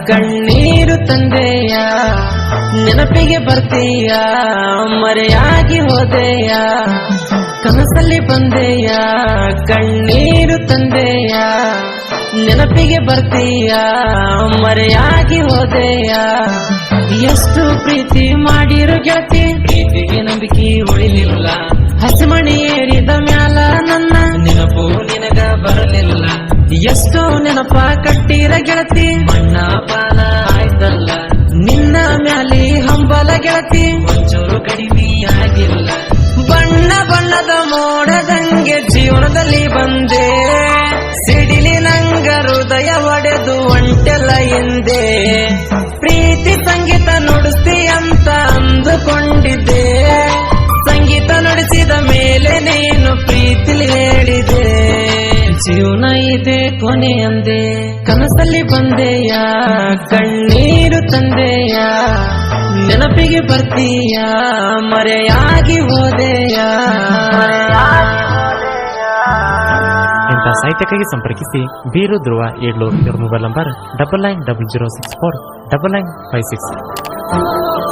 ಕಣ್ಣೀರು ತಂದೆಯ ನೆನಪಿಗೆ ಬರ್ತೀಯ ಮರೆಯಾಗಿ ಹೋದೆಯ ಕನಸಲ್ಲಿ ಬಂದೆಯ ಕಣ್ಣೀರು ತಂದೆಯ ನೆನಪಿಗೆ ಬರ್ತೀಯ ಮರೆಯಾಗಿ ಹೋದೆಯ ಎಷ್ಟು ಪ್ರೀತಿ ಮಾಡಿರೋ ಗೆಳತಿ ಪ್ರೀತಿಗೆ ನಂಬಿಕೆ ಉಳಿಲಿಲ್ಲ ಹಸಿಮಣಿ ಏರಿದ ಮ್ಯಾಲ ನನ್ನ ನೆನಪು ನಿನಗ ಬರಲಿಲ್ಲ ಎಷ್ಟೋ ನೆನಪ ಕಟ್ಟಿರ ಗೆಳತಿ ಮಣ್ಣ ಪಾಲ ಆಯ್ತಲ್ಲ ನಿನ್ನ ಮ್ಯಾಲಿ ಹಂಬಲ ಗೆಳತಿ ಒಂಚೂರು ಕಡಿಮೆ ಆಗಿಲ್ಲ ಬಣ್ಣ ಬಣ್ಣದ ಮೋಡದಂಗೆ ಜೀವನದಲ್ಲಿ ಬಂದೆ ಸಿಡಿಲಿ ನಂಗ ಹೃದಯ ಒಡೆದು ಒಂಟೆಲ್ಲ ಹಿಂದೆ ಪ್ರೀತಿ ಸಂಗೀತ ನುಡಿಸ್ತಿ ಅಂತ ಅಂದುಕೊಂಡಿದ್ದೆ ಸಂಗೀತ ನುಡಿಸಿದ ಮೇಲೆ ನೀನು ಪ್ರೀತಿಲಿ ಹೇಳಿದೆ ಜೀವನ ಇದೆ ಕೊನೆ ಅಂದೆ ಕನಸಲ್ಲಿ ಬಂದೆಯ ಕಣ್ಣೀರು ತಂದೆಯ ನೆನಪಿಗೆ ಬರ್ತೀಯ ಮರೆಯಾಗಿ ಹೋದೆಯ. ಇಂಥ ಸಾಹಿತ್ಯಕ್ಕಾಗಿ ಸಂಪರ್ಕಿಸಿ ಬೀರು ಧ್ರುವ ಏಡ್ಲೂರ್ ಇವರ ಮೊಬೈಲ್ ನಂಬರ್ 9900649956.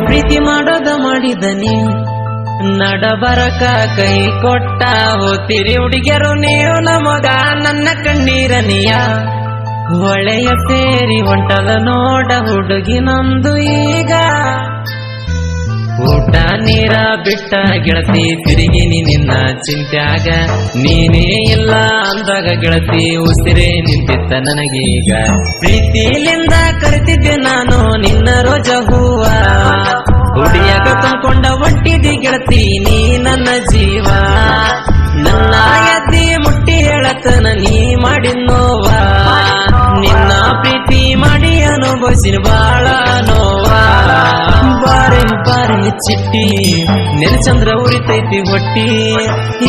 ಪ್ರೀತಿ ಮಾಡೋದ ಮಾಡಿದನಿ ನಡಬರಕ ಕೈ ಕೊಟ್ಟ ಹೋತಿರಿ ಹುಡುಗಿಯರು ನೀವು ನಮಗ ನನ್ನ ಕಣ್ಣೀರನಿಯ ಹೊಳೆಯ ಸೇರಿ ಹೊಂಟದ ನೋಡ ಹುಡುಗಿ ನಂದು ಈಗ ಊಟ ನೀರ ಬಿಟ್ಟ ಗೆಳತಿ ತಿರುಗಿನಿ ನಿನ್ನ ಚಿಂತ್ಯಾಗ ನೀನೇ ಇಲ್ಲ ಅಂದಾಗ ಗೆಳತಿ ಉಸಿರೇ ನಿಂತಿತ್ತ ನನಗೀಗ ಪ್ರೀತಿಲಿಂದ ಕರಿತಿದ್ದೆ ನಾನು ನಿನ್ನ ರೋಜ ಹೂವ ಹುಡಿಯಾಗ ತಂದ್ಕೊಂಡ ಹೊಂಟಿದಿ ಗೆಳತಿ ನೀ ನನ್ನ ಜೀವ ನನ್ನ ಎದ್ದಿ ಮುಟ್ಟಿ ಹೇಳತನ ನೀ ಮಾಡಿ ನೋವ ನಿನ್ನ ಪ್ರೀತಿ ಮಾಡಿ ಅನುಭವಿಸಿನ ಬಾಳ ನೋವ ಬಾರೆ ಬಾರೆ ಚಿಟ್ಟಿ ನೆಲಚಂದ್ರ ಉರಿತೈತಿ ಹೊಟ್ಟಿ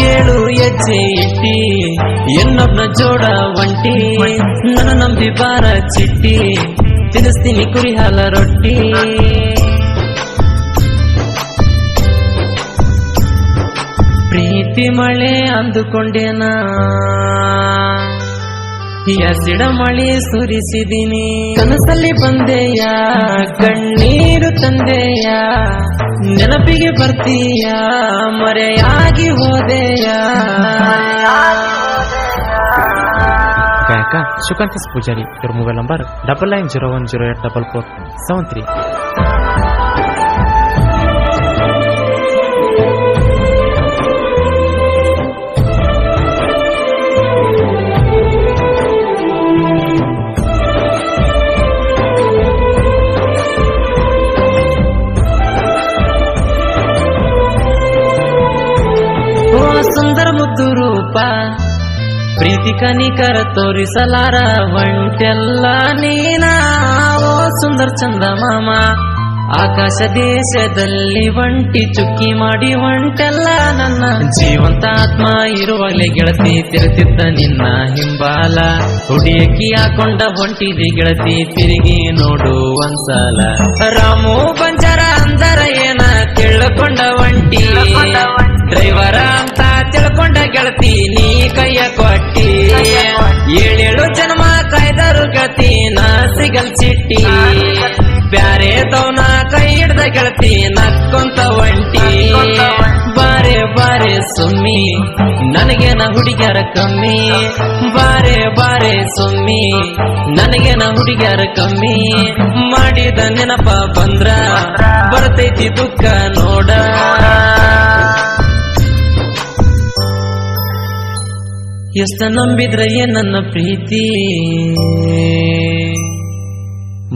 ಏಳು ಹೆಜ್ಜೆ ಇಟ್ಟಿ ಇನ್ನೊಬ್ನ ಜೋಡ ಒಂಟಿ ನನ್ನ ನಂಬಿ ಬಾರ ಚಿಟ್ಟಿ ತಿನ್ನಿಸ್ತೀನಿ ಕುರಿ ಹಾಲ ರೊಟ್ಟಿ ಪ್ರೀತಿ ಮಳೆ ಅಂದುಕೊಂಡೇನಾ ಹಸಿಡ ಮಳೆ ಸುರಿಸಿದಿನಿ ಕನಸಲ್ಲಿ ಬಂದೆಯ ಕಣ್ಣೀರು ತಂದೆಯ ನೆನಪಿಗೆ ಬರ್ತೀಯ ಮರೆಯಾಗಿ ಹೋದೆಯ. ಗಾಯಕ ಶುಕಾಂತಸ್ ಪೂಜಾರಿ ಇವರ ಮೊಬೈಲ್ ನಂಬರ್ 9901084473. ಸುಂದರ ಮುದ್ದು ರೂಪ ಪ್ರೀತಿ ಕನಿಕರ ತೋರಿಸಲಾರ ಒಂಟೆಲ್ಲ ನೀನ ಓ ಸುಂದರ ಚಂದ ಮಾಮ ಆಕಾಶ ದೇಶದಲ್ಲಿ ಒಂಟಿ ಚುಕ್ಕಿ ಮಾಡಿ ಒಂಟೆಲ್ಲ ನನ್ನ ಜೀವಂತ ಆತ್ಮ ಇರುವಾಗಲೇ ಗೆಳತಿ ತಿರುತ್ತಿದ್ದ ನಿನ್ನ ಹಿಂಬಾಲ ಹುಡಿಯಕ್ಕಿ ಹಾಕೊಂಡ ಹೊಂಟಿದಿ ಗೆಳತಿ ತಿರುಗಿ ನೋಡು ಒಂದ್ಸಲ ರಾಮು ಬಂಜರ ಅಂದರ ಏನ ತಿಳ್ಕೊಂಡ ಒಂಟಿ ಡ್ರೈವರ ಅಂತ ತಿಳ್ಕೊಂಡ ಗೆಳತಿ ನೀ ಕೈಯ ಕೊಟ್ಟಿ ಏಳೇಳು ಜನ್ಮ ಕಾಯ್ದರು ಗೆಳತಿ ನಾ ಸಿಗಲ್ ಚಿಟ್ಟಿ ಬ್ಯಾರೆ ತವನ ಕೈ ಹಿಡ್ದ ಗೆಳತಿ ನಕ್ಕೊಂತ ಒಂಟಿ ಬಾರೆ ಬಾರೆ ಸುಮ್ಮಿ ನನಗೇನ ಹುಡುಗ್ಯಾರ ಕಮ್ಮಿ ಬಾರೆ ಬಾರೆ ಸುಮ್ಮಿ ನನಗೇನ ಹುಡುಗ್ಯಾರ ಕಮ್ಮಿ ಮಾಡಿದ ನೆನಪ ಬಂದ್ರ ಬರ್ತೈತಿ ದುಃಖ ನೋಡ ಎಷ್ಟ ನಂಬಿದ್ರೆ ನನ್ನ ಪ್ರೀತಿ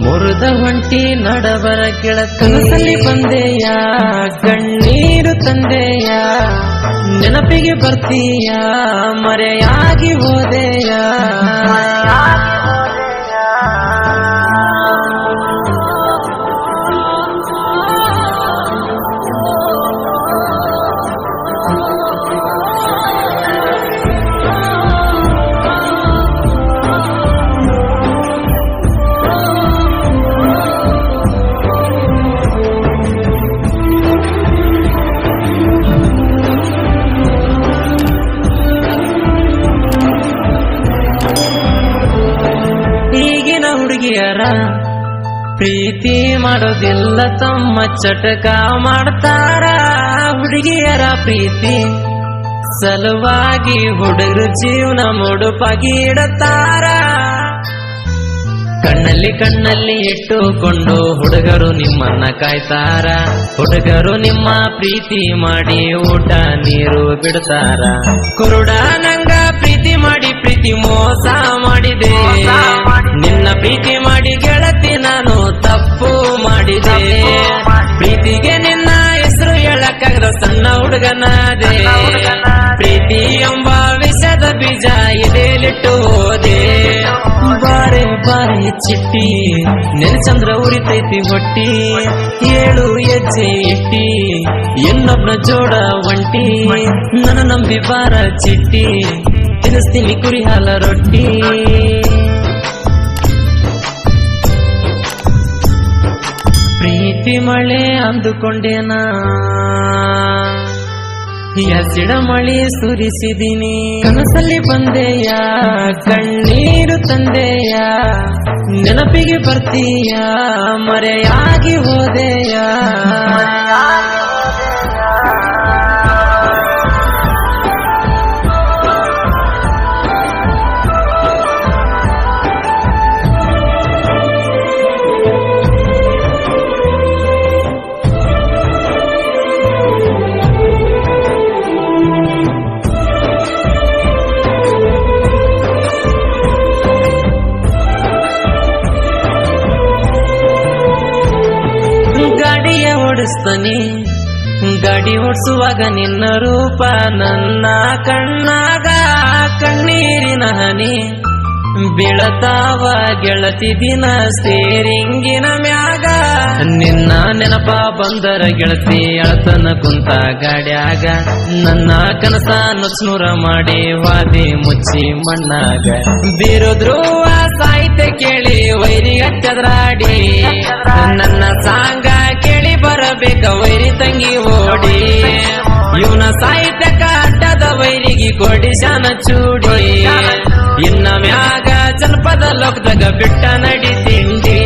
ಮುರಿದ ಹೊಂಟಿ ನಡಬರ ಕೆಳ ಕನಸಲ್ಲಿ ಬಂದೆಯ ಕಣ್ಣೀರು ತಂದೆಯ ನೆನಪಿಗೆ ಬರ್ತೀಯ ಮರೆಯಾಗಿ ಹೋದೆಯ. ಪ್ರೀತಿ ಮಾಡೋದಿಲ್ಲ ತಮ್ಮ ಚಟಕ ಮಾಡ್ತಾರ ಹುಡುಗಿಯರ ಪ್ರೀತಿ ಸಲುವಾಗಿ ಹುಡುಗರು ಜೀವನ ಮುಡುಪಾಗಿ ಇಡುತ್ತಾರ. ಕಣ್ಣಲ್ಲಿ ಇಟ್ಟುಕೊಂಡು ಹುಡುಗರು ನಿಮ್ಮನ್ನ ಕಾಯ್ತಾರ. ಹುಡುಗರು ನಿಮ್ಮ ಪ್ರೀತಿ ಮಾಡಿ ಊಟ ನೀರು ಬಿಡ್ತಾರ. ಕುರುಡ ನಂಗ ಪ್ರೀತಿ ಮಾಡಿ ಪ್ರೀತಿ ಮೋಸ ಮಾಡಿದೆ. ನಿನ್ನ ಪ್ರೀತಿ ಮಾಡಿ ಗೆಳತಿ ನಾನು ತಪ್ಪು ಮಾಡಿದೆ. ಪ್ರೀತಿಗೆ ನಿನ್ನ ಹೆಸರು ಹೇಳಕ್ಕಾಗದ ಸಣ್ಣ ಹುಡುಗನಾದೆ. ಪ್ರೀತಿ ಎಂಬ ವಿಷದ ಬೀಜ ಇದೆಲಿಟ್ಟು ಹೋದೆ. ಬಾರೆ ಬಾರೆ ಚಿಟ್ಟಿ ನೆನಚಂದ್ರ ಉರಿತೈತಿ ಹೊಟ್ಟಿ. 7 ಹೆಜ್ಜೆ ಇಟ್ಟಿ ಇನ್ನೊಬ್ನ ಜೋಡ ಒಂಟಿ. ನನ್ನ ನಂಬಿ ಬಾರ ಚಿಟ್ಟಿ ತಿನ್ನಿಸ್ತೀನಿ ಕುರಿ ಹಾಲ ರೊಟ್ಟಿ. ಪ್ರೀತಿ ಮಳೆ ಅಂದುಕೊಂಡೇನಾ ಹಸಿಡ ಮಳಿ ಸುರಿಸಿದಿನಿ. ಕನಸಲ್ಲಿ ಬಂದೆಯ ಕಣ್ಣೀರು ತಂದೆಯ ನೆನಪಿಗೆ ಬರ್ತೀಯ ಮರೆಯಾಗಿ ಹೋದೆಯ. ಗಾಡಿಯ ಓಡಿಸ್ತಾನೆ ಗಾಡಿ ಓಡಿಸುವಾಗ ನಿನ್ನ ರೂಪ ನನ್ನ ಕಣ್ಣಾಗ ಕಣ್ಣೀರಿನ ಹನಿ ಬೀಳತಾವ ಗೆಳತಿ ದಿನ ಸ್ಟೇರಿಂಗಿನ ಮ್ಯಾಗ. ನಿನ್ನ ನೆನಪ ಬಂದರ ಗೆಳತಿ ಅಳತನ ಕುಂತ ಗಾಡ್ಯಾಗ. ನನ್ನ ಕನಸ ನುಚ್ನೂರ ಮಾಡಿ ವಾದಿ ಮುಚ್ಚಿ ಮಣ್ಣಾಗ. ಬೀರುದ್ರುವ ಸಾಹಿತ್ಯ ಕೇಳಿ ವೈರಿ ಹಚ್ಚದ್ರಾಡಿ. ನನ್ನ ಸಾಂಗ ಕೇಳಿ ಬರಬೇಕ ವೈರಿ ತಂಗಿ ಓಡಿ. ಇವನ ಸಾಹಿತ್ಯಕ ಅಡ್ಡದ ವೈರಿಗೆ ಕೊಡಿಶಾನ ಚೂಡಿ. ಇನ್ನ ಮ್ಯಾಗ ಜನಪದ ಲೋಕದಾಗ ಬಿಟ್ಟ ನಡಿ ತಿಂಡಿ.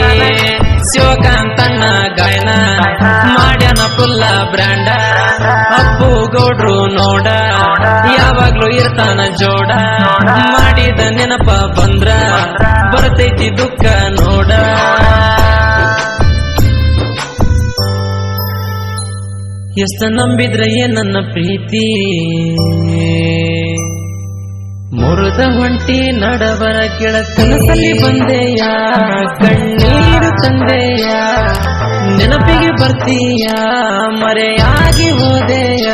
ಶಿವಕಾಂತಣ್ಣ ಗಾಯನ ಮಾಡ್ಯಾನ ಪುಲ್ಲ ಬ್ರ್ಯಾಂಡ. ಅಪ್ಪು ಗೌಡ್ರು ನೋಡ ಯಾವಾಗ್ಲೂ ಇರ್ತಾನ ಜೋಡ. ಮಾಡಿದ ನೆನಪ ಬಂದ್ರ ಬರ್ತೈತಿ ದುಃಖ ನೋಡ. ಎಷ್ಟ ನಂಬಿದ್ರೆ ನನ್ನ ಪ್ರೀತಿ ಮುರಿದ ಹೊಂಟಿ ನಡಬರ ಗೆಳ. ಕನಸಲ್ಲಿ ಬಂದೆಯ ಕಣ್ಣೀರು ತಂದೆಯ ನೆನಪಿಗೆ ಬರ್ತೀಯ ಮರೆಯಾಗಿ ಹೋದೆಯ.